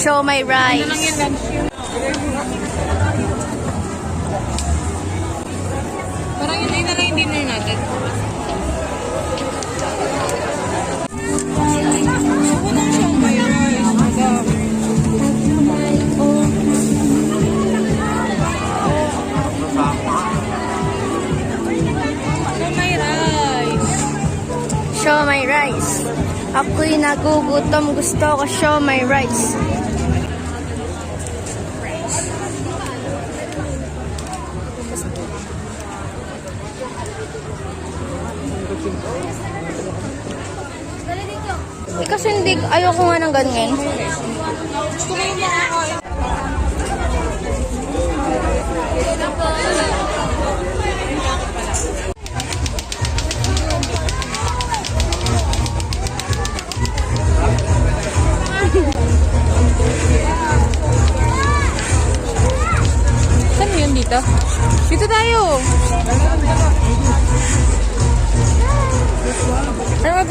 Show my rice. Ano lang yung lunch yun? Parang yun na lang yung dinner natin. Walang show my rice. Madam. Show my rice. Ako'y nagugutom. Gusto ko show my rice. Kasi hindi, ayoko nga ng ganyan. Gusto ko yung makakain. Saan yun dito? Dito tayo!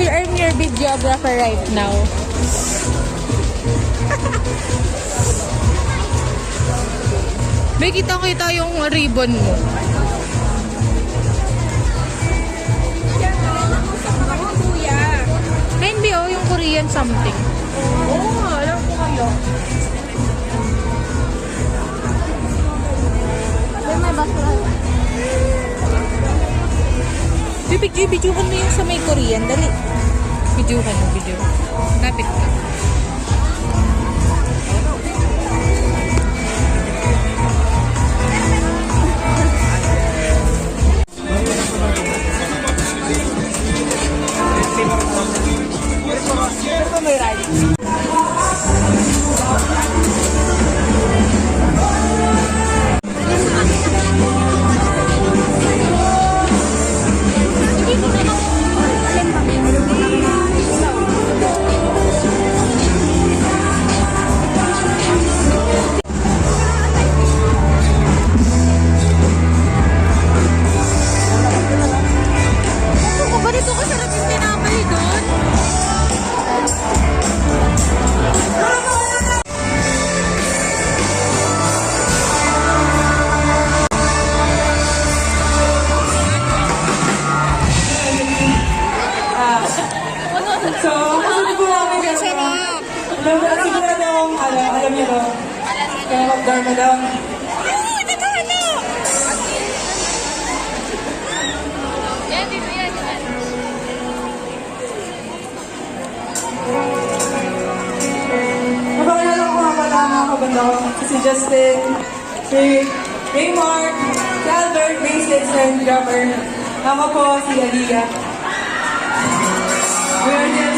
I'm your videographer right now. May kita yung ribbon mo. NBO, yung Korean something. Oo nga, alam ko kayo. May basura. Video-videohan mo yung sa may Korean. Dali. Videohan mo, video. Lapit ka. May rice. Alam niyo to. Kaya mag-dharma daw. Yan, dito yan. Napakilala ko nga pala mga kabanda ko. Si Justin, si Raymar, si Albert, bassist and drummer. Ako po si Aliyah. We are here